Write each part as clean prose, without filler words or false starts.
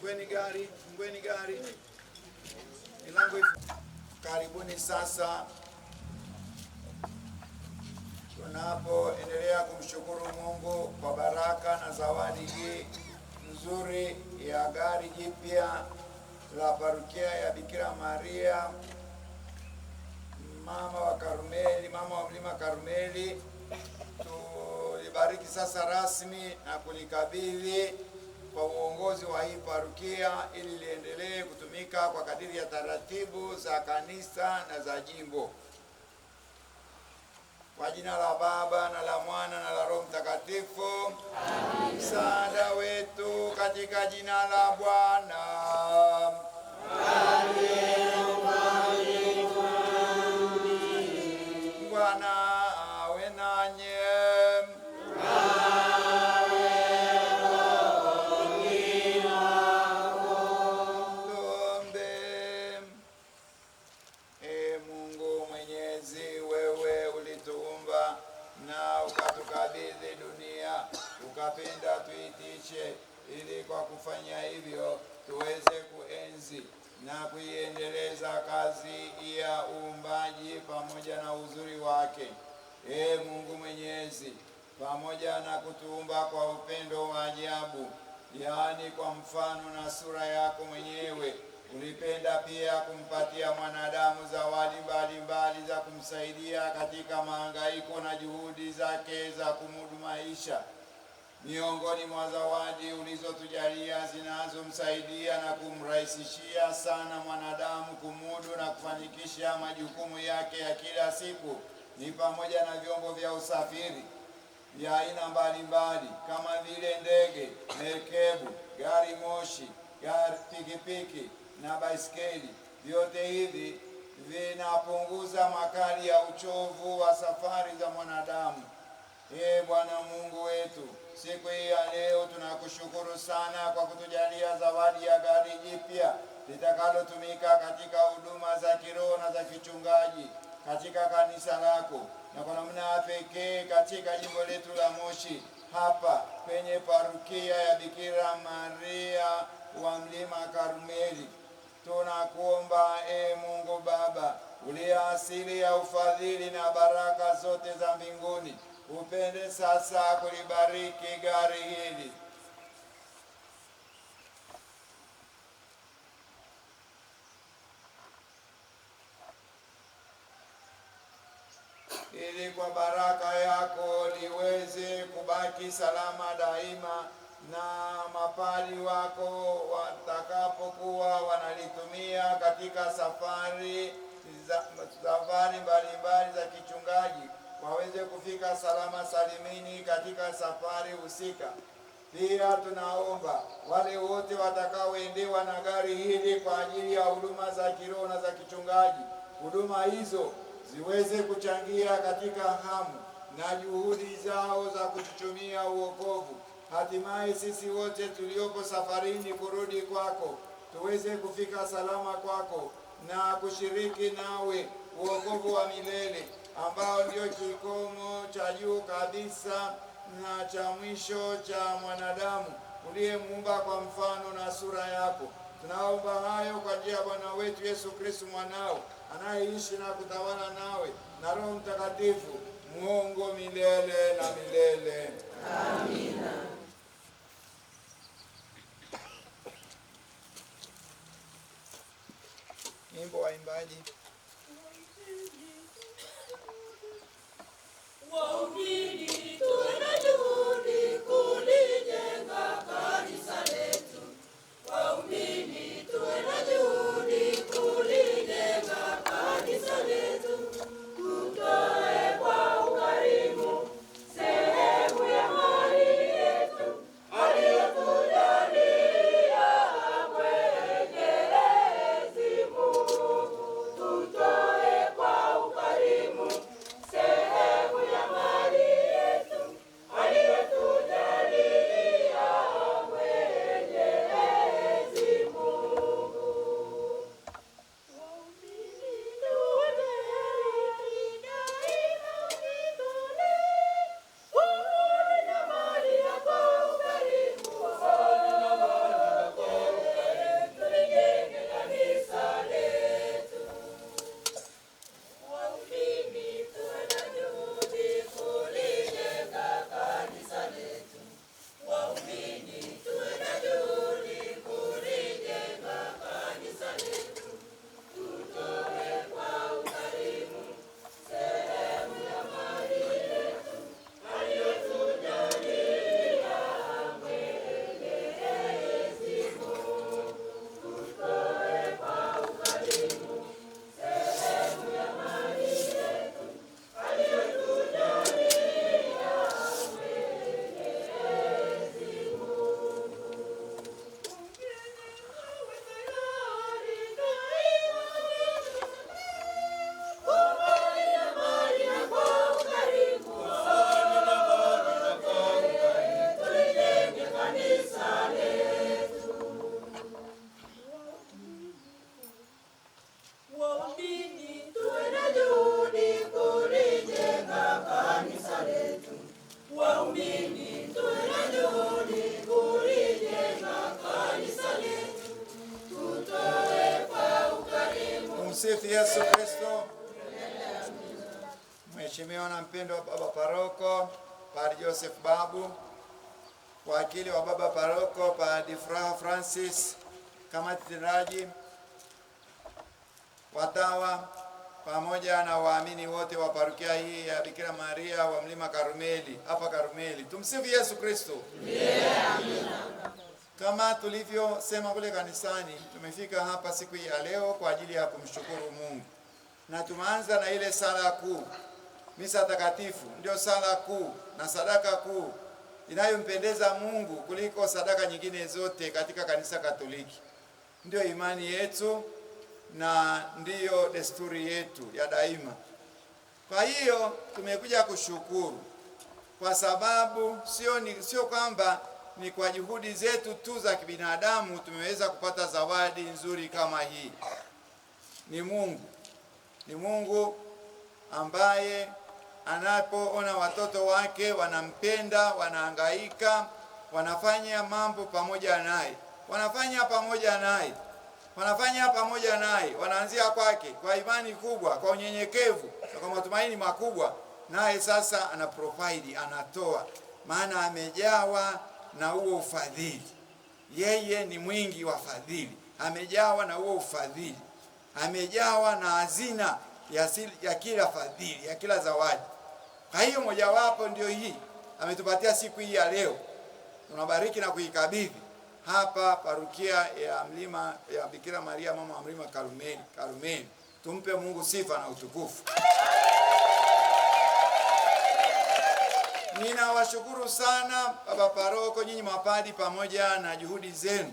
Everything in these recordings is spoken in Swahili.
Fungueni gari. Milango ifu. Karibuni sasa. Tunapoendelea kumshukuru Mungu kwa baraka na zawadi hii nzuri ya gari jipya la Parokia ya Bikira Maria Mama wa Karmeli, Mama wa Mlima Karmeli, tulibariki sasa rasmi na kulikabidhi kwa uongozi wa hii parokia ili liendelee kutumika kwa kadiri ya taratibu za kanisa na za jimbo. Kwa jina la Baba na la Mwana na la Roho Mtakatifu. Amen. Msaada wetu katika jina la Bwana. Bwana awe nanyi. Ukapenda tuitishe ili kwa kufanya hivyo tuweze kuenzi na kuiendeleza kazi ya uumbaji pamoja na uzuri wake. Mungu Mwenyezi, pamoja na kutuumba kwa upendo wa ajabu, yaani kwa mfano na sura yako mwenyewe, ulipenda pia kumpatia mwanadamu zawadi mbalimbali za kumsaidia katika mahangaiko na juhudi zake za kumudu maisha. Miongoni mwa zawadi ulizotujalia zinazomsaidia na kumrahisishia sana mwanadamu kumudu na kufanikisha majukumu yake ya kila siku ni pamoja na vyombo vya usafiri vya aina mbalimbali kama vile ndege, merikebu, gari moshi, gari pikipiki na baiskeli. Vyote hivi vinapunguza makali ya uchovu wa safari za mwanadamu. Bwana Mungu wetu, siku hii ya leo tunakushukuru sana kwa kutujalia zawadi ya gari jipya litakalotumika katika huduma za kiroho na za kichungaji katika kanisa lako, na kwa namna pekee katika jimbo letu la Moshi hapa kwenye parokia ya Bikira Maria wa Mlima Karmeli. Tunakuomba Mungu Baba, uliye asili ya ufadhili na baraka zote za mbinguni, upende sasa kulibariki gari hili ili kwa baraka yako liweze kubaki salama daima, na mapali wako watakapokuwa wanalitumia katika safari mbalimbali za kichungaji waweze kufika salama salimini katika safari husika. Pia tunaomba wale wote watakaoendewa na gari hili kwa ajili ya huduma za kiroho na za kichungaji, huduma hizo ziweze kuchangia katika hamu na juhudi zao za kutuchumia uokovu. Hatimaye sisi wote tuliopo safarini kurudi kwako tuweze kufika salama kwako na kushiriki nawe uokovu wa milele ambao ndio kikomo cha juu kabisa na cha mwisho cha mwanadamu uliyemuumba kwa mfano na sura yako. Tunaomba hayo kwa njia ya Bwana wetu Yesu Kristo mwanao, anayeishi na kutawala nawe na Roho Mtakatifu, Mungu milele na milele. Amina. Nyimbo waimbaji. Waumini tuna juhudi kulijenga kanisa letu. Waumini tuna juhudi kulijenga kanisa letu. Tutoe kwa ukarimu sehemu ya mali yetu aliyotujalia Mwenyezi Mungu. Mheshimiwa na mpendwa baba paroko Padre Joseph Babu, wakili wa baba paroko Padre Furaha Francis, kamati tendaji, watawa pamoja na waamini wote wa parokia hii ya Bikira Maria wa Mlima Karmeli hapa Karmeli. Tumsifu Yesu Kristo. Amina. Kama tulivyosema kule kanisani, tumefika hapa siku ya leo kwa ajili ya kumshukuru Mungu. Na tumeanza na ile sala kuu. Misa takatifu ndio sala kuu na sadaka kuu inayompendeza Mungu kuliko sadaka nyingine zote katika kanisa Katoliki. Ndio imani yetu na ndiyo desturi yetu ya daima. Kwa hiyo tumekuja kushukuru kwa sababu sio kwamba ni kwa juhudi zetu tu za kibinadamu tumeweza kupata zawadi nzuri kama hii. Ni Mungu ambaye anapoona watoto wake wanampenda, wanahangaika, wanafanya mambo pamoja naye, wanafanya pamoja naye, wanaanzia kwake kwa imani kubwa, kwa unyenyekevu na kwa matumaini makubwa, naye sasa ana provide, anatoa, maana amejawa na huo ufadhili. Yeye ni mwingi wa fadhili, amejawa na huo ufadhili, amejawa na hazina ya kila fadhili, ya kila zawadi. Kwa hiyo mojawapo ndio hii ametupatia siku hii ya leo. Tunabariki na kuikabidhi hapa parokia ya Mlima ya Bikira Maria mama wa Mlima Karmeli. Tumpe Mungu sifa na utukufu. Ninawashukuru sana baba paroko, nyinyi mapadi, pamoja na juhudi zenu,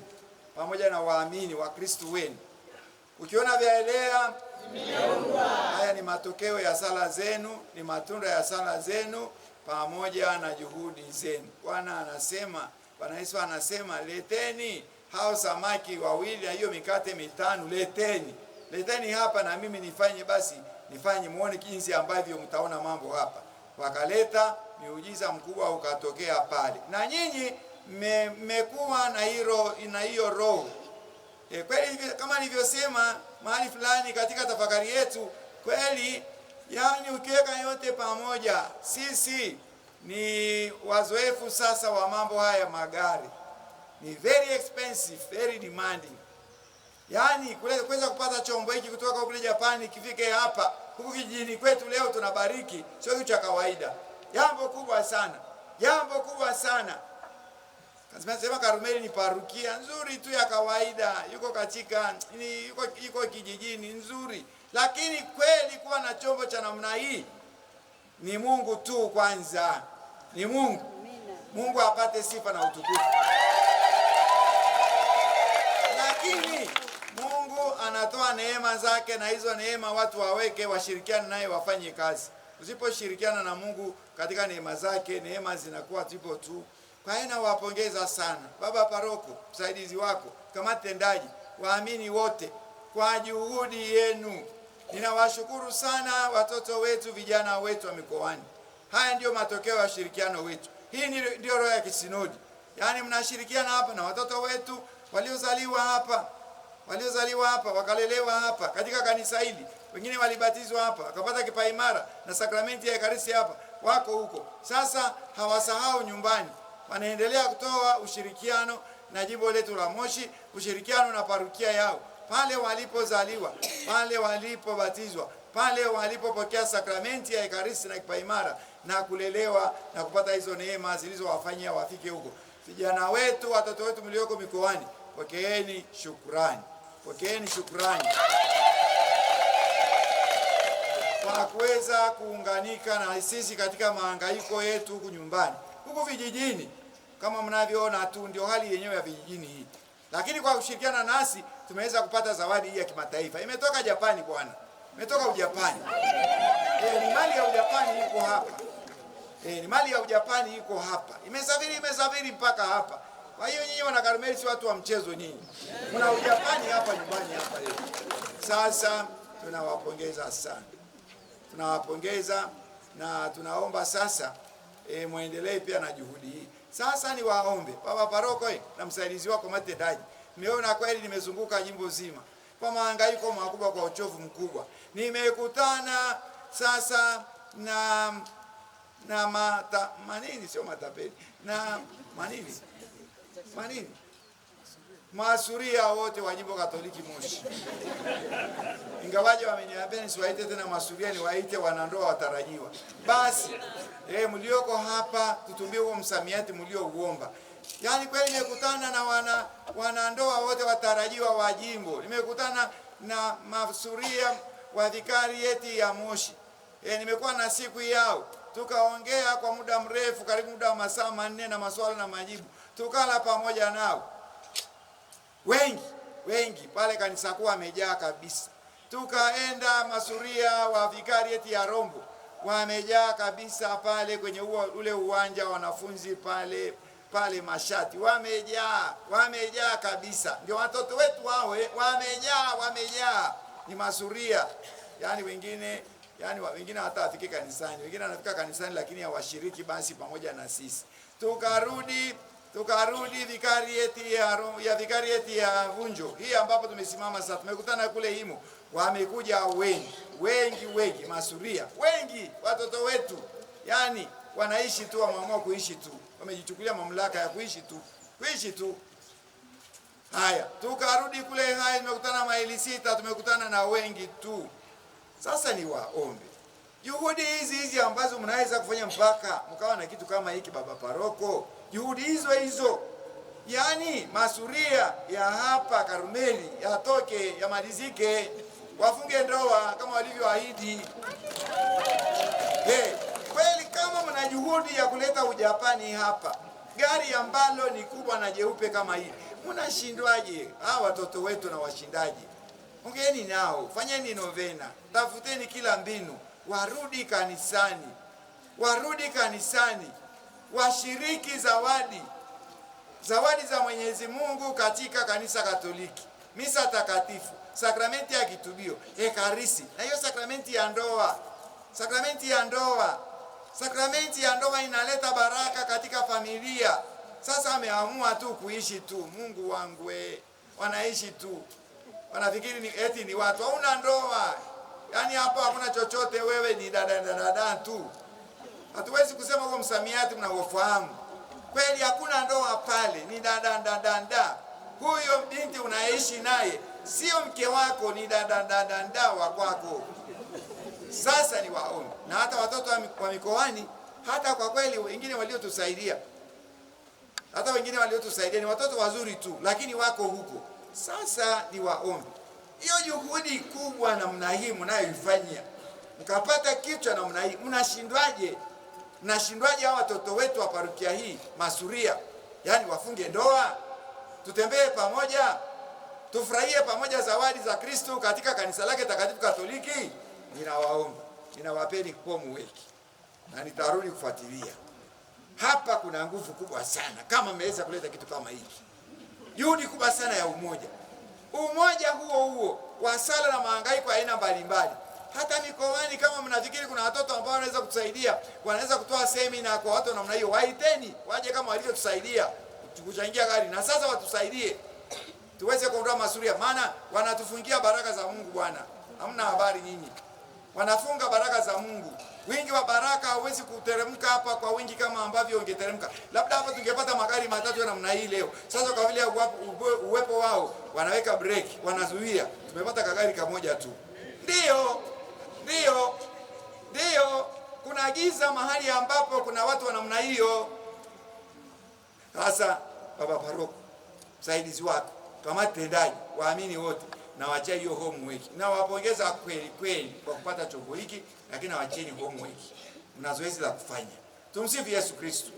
pamoja na waamini wa Kristo wenu. Ukiona vyaelea, haya ni matokeo ya sala zenu, ni matunda ya sala zenu pamoja na juhudi zenu. Bwana Yesu anasema leteni hao samaki wawili na hiyo mikate mitano, leteni hapa na mimi nifanye muone jinsi ambavyo mtaona mambo hapa. Wakaleta, miujiza mkubwa ukatokea pale. Na nyinyi mmekuwa na hiyo roho. Kweli kama nilivyosema mahali fulani katika tafakari yetu, kweli yani ukiweka yote pamoja, sisi ni wazoefu sasa wa mambo haya. Magari ni very expensive, very demanding. Yani kuweza kupata chombo hiki kutoka kule Japani kifike hapa huku kijijini kwetu leo tunabariki, sio kitu cha kawaida. Jambo kubwa sana. Sema Karmeli ni parokia nzuri tu ya kawaida, yuko kijijini nzuri, lakini kweli kuwa na chombo cha namna hii ni Mungu tu. Kwanza ni Mungu apate sifa na utukufu. Lakini Mungu anatoa neema zake, na hizo neema watu washirikiane naye, wafanye kazi. Usiposhirikiana na Mungu katika neema zake, neema zinakuwa tipo tu. Kwa hiyo nawapongeza sana baba paroko, msaidizi wako, kamati tendaji, waamini wote kwa juhudi yenu. Ninawashukuru sana watoto wetu, vijana wetu wa mikoani. Haya ndio matokeo ya ushirikiano wetu. Hii ndio roho ya kisinodi. Yaani mnashirikiana hapa na watoto wetu waliozaliwa hapa, wakalelewa hapa katika kanisa hili. Wengine walibatizwa hapa, wakapata kipaimara na sakramenti ya Ekaristi hapa, wako huko. Sasa hawasahau nyumbani. Wanaendelea kutoa ushirikiano na jimbo letu la Moshi, ushirikiano na parokia yao. Pale walipozaliwa, pale walipobatizwa, pale walipopokea sakramenti ya Ekaristi na kipaimara na kulelewa na kupata hizo neema zilizowafanyia wafike huko. Vijana wetu, watoto wetu mlioko mikoani, pokeeni shukrani. Kwa kuweza kuunganika na sisi katika mahangaiko yetu huku nyumbani. Huku vijijini kama mnavyoona tu ndio hali yenyewe ya vijijini hii. Lakini kwa kushirikiana nasi tumeweza kupata zawadi hii ya kimataifa. Imetoka Japani bwana. Imetoka Ujapani. Ni mali ya Ujapani iko hapa. Ni mali ya Ujapani iko hapa. Imesafiri mpaka hapa. Kwa hiyo nyinyi wana Karmeli si watu wa mchezo nyinyi. Kuna Ujapani hapa nyumbani hapa leo. Sasa tunawapongeza sana. Tunawapongeza na tunaomba sasa muendelee pia na juhudi hii. Sasa ni waombe baba paroko na msaidizi wako matedaji. Nimeona kweli nimezunguka jimbo zima kwa mahangaiko makubwa, kwa uchovu mkubwa. Nimekutana sasa manini, sio matapeli, na manini masuria wote wa Jimbo Katoliki Moshi. Ingawaje wameniambia nisiwaite tena masuria, ni waite wanandoa watarajiwa. Basi mlioko hapa tutumie huo msamiati mliouomba. Yaani kweli nimekutana na wanandoa wote watarajiwa wa jimbo. Nimekutana na masuria wa vikarieti ya Moshi. Nimekuwa na siku yao. Tukaongea kwa muda mrefu, karibu muda wa masaa 4 na maswali na majibu. Tukala pamoja nao. Wengi pale kanisa kuu wamejaa kabisa. Tukaenda masuria wa vikarieti ya Rombo, wamejaa kabisa pale kwenye ule uwanja wanafunzi pale Mashati, wamejaa kabisa. Ndio watoto wetu wawe wamejaa, ni masuria. Yani wengine hata afike kanisani, wengine wanafika kanisani lakini hawashiriki basi pamoja na sisi. Tukarudi vikarieti ya Vunjo hii ambapo tumesimama sasa. Tumekutana kule Himo, wamekuja wengi masuria wengi, watoto wetu. Yani wanaishi tu, wameamua kuishi tu, wamejichukulia mamlaka ya kuishi tu. Haya, tukarudi kule Hai, tumekutana maili 6, tumekutana na wengi tu. Sasa ni waombe juhudi hizi ambazo mnaweza kufanya mpaka mkawa na kitu kama hiki, baba paroko. Juhudi hizo yani masuria ya hapa Karumeli yatoke, yamalizike, wafunge ndoa kama walivyoahidi. Kweli kama mna juhudi ya kuleta ujapani hapa, gari ambalo ni kubwa na jeupe kama hili, mnashindwaje? Watoto wetu na washindaji, ongeeni nao, fanyeni novena, tafuteni kila mbinu, warudi kanisani, washiriki zawadi za Mwenyezi Mungu katika kanisa Katoliki, misa takatifu, sakramenti ya kitubio, ekaristi, na hiyo sakramenti ya ndoa inaleta baraka katika familia. Sasa ameamua tu kuishi tu. Mungu wangu, wanaishi tu, wanafikiri eti ni watu. Hauna ndoa, yani hapo hakuna chochote, wewe ni dada tu. Hatuwezi kusema huo msamiati mnaofahamu. Kweli hakuna ndoa pale, ni dada. Huyo binti unaishi naye sio mke wako, ni dada wa kwako. Sasa ni waombe, na hata watoto wa mikoani, hata kwa kweli wengine waliotusaidia ni watoto wazuri tu, lakini wako huko. Sasa ni waombe, hiyo juhudi kubwa namna hii mnayoifanyia, mkapata kichwa namna hii, mnashindwaje hao watoto wetu wa parokia hii masuria? Yani wafunge ndoa, tutembee pamoja, tufurahie pamoja zawadi za Kristo katika kanisa lake takatifu Katoliki. Ninawaomba, ninawapeni pomu weki, na nitarudi kufuatilia. Hapa kuna nguvu kubwa sana kama mmeweza kuleta kitu kama hiki. Juhudi kubwa sana ya umoja huo wa sala na mahangaiko aina mbalimbali. Hata mikoani kama mnafikiri kuna watoto ambao wanaweza kutusaidia, wanaweza kutoa semina kwa watu namna hiyo, waiteni waje kama walivyotusaidia kuchangia gari, na sasa watusaidie tuweze kuondoa masuria, maana wanatufungia baraka za Mungu. Bwana, hamna habari nyinyi, wanafunga baraka za Mungu. Wingi wa baraka hauwezi kuteremka hapa kwa wingi kama ambavyo ungeteremka. Labda hapa tungepata magari matatu ya namna hii leo. Sasa kwa vile uwepo wao wanaweka break, wanazuia, tumepata kagari kamoja tu. Ndio kuna giza mahali ambapo kuna watu wa namna hiyo. Sasa baba paroko, msaidizi wako, kamati tendaji, waamini wote, na wacha hiyo homework. Na wapongeza kweli kwa kupata chombo hiki, lakini wacheni homework. Mna zoezi la kufanya. Tumsifu Yesu Kristo.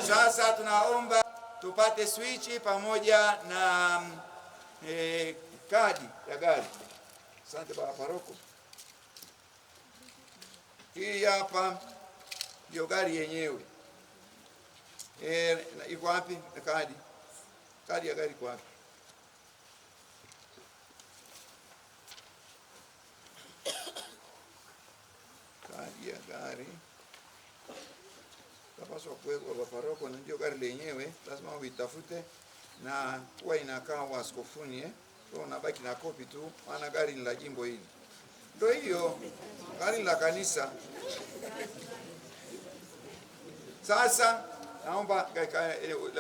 Sasa tunaomba tupate switch pamoja na kadi ya gari. Asante baba paroko. Hii hapa ndio gari yenyewe. Iko wapi kadi? Kadi ya gari iko wapi? Kadi ya gari tapaswa kuwekwa baba paroko, na ndio gari lenyewe, lazima uitafute na huwa inakaa waskofuni so unabaki na kopi tu, maana gari ni la jimbo hili. Ndio hiyo gari la kanisa. Sasa naomba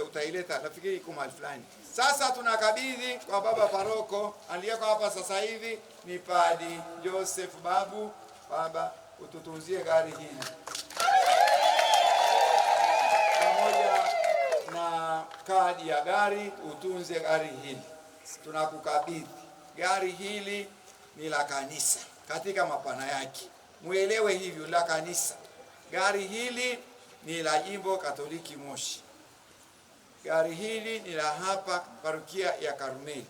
utaileta, nafikiri iko mahali fulani. Sasa tunakabidhi kwa baba paroko aliyeko hapa sasa hivi, ni Padi Joseph Babu. Baba, ututunzie gari hili pamoja na kadi ya gari, utunze gari hili. Tunakukabidhi gari hili, ni la kanisa katika mapana yake, muelewe hivyo, la kanisa. Gari hili ni la Jimbo Katoliki Moshi. Gari hili ni la hapa parokia ya Karmeli.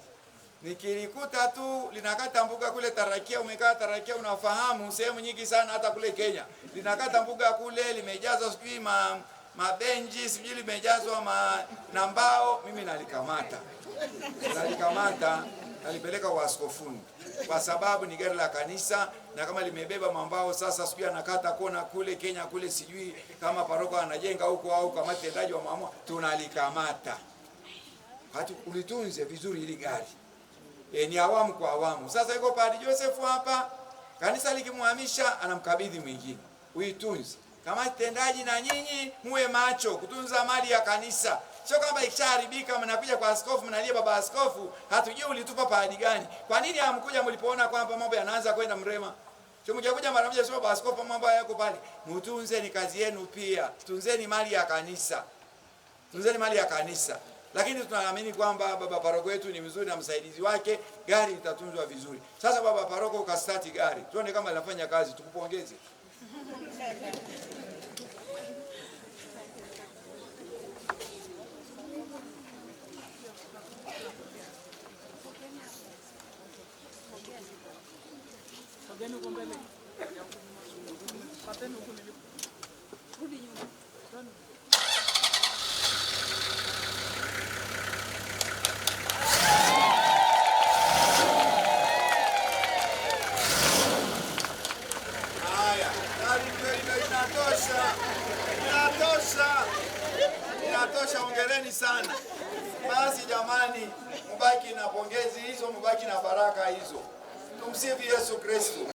Nikilikuta tu linakata mbuga kule Tarakia, umekaa Tarakia, unafahamu sehemu nyingi sana hata kule Kenya. Linakata mbuga kule, limejazwa sijui mabenji, sijui limejazwa na mbao, mimi nalikamata. Nalipeleka uaskofuni kwa sababu ni gari la kanisa, na kama limebeba mambao sasa sijui anakata kona kule Kenya kule, sijui kama paroko anajenga huko au kama tendaji wa maamua, tunalikamata. Hatu ulitunze vizuri hili gari. Ni awamu kwa awamu. Sasa yuko Padre Joseph hapa, kanisa likimhamisha anamkabidhi mwingine. Uitunze. Kama tendaji na nyinyi muwe macho kutunza mali ya kanisa. Sio kama ikishaharibika mnakuja kwa askofu mnalia, baba askofu, hatujui ulitupa pahali gani. Kwa nini hamkuja mlipoona kwamba mambo yanaanza kwenda mrema? Sio mjakuja mara moja sio baba askofu, mambo yako pale. Mtunze, ni kazi yenu pia. Tunzeni mali ya kanisa. Tunzeni mali ya kanisa. Lakini tunaamini kwamba baba paroko wetu ni mzuri na msaidizi wake, gari litatunzwa vizuri. Sasa baba paroko ukastati gari, tuone kama linafanya kazi, tukupongeze. Inatosha, hongereni sana. Basi jamani, mubaki na pongezi hizo, mubaki na baraka hizo. Tumsifu Yesu Kristo.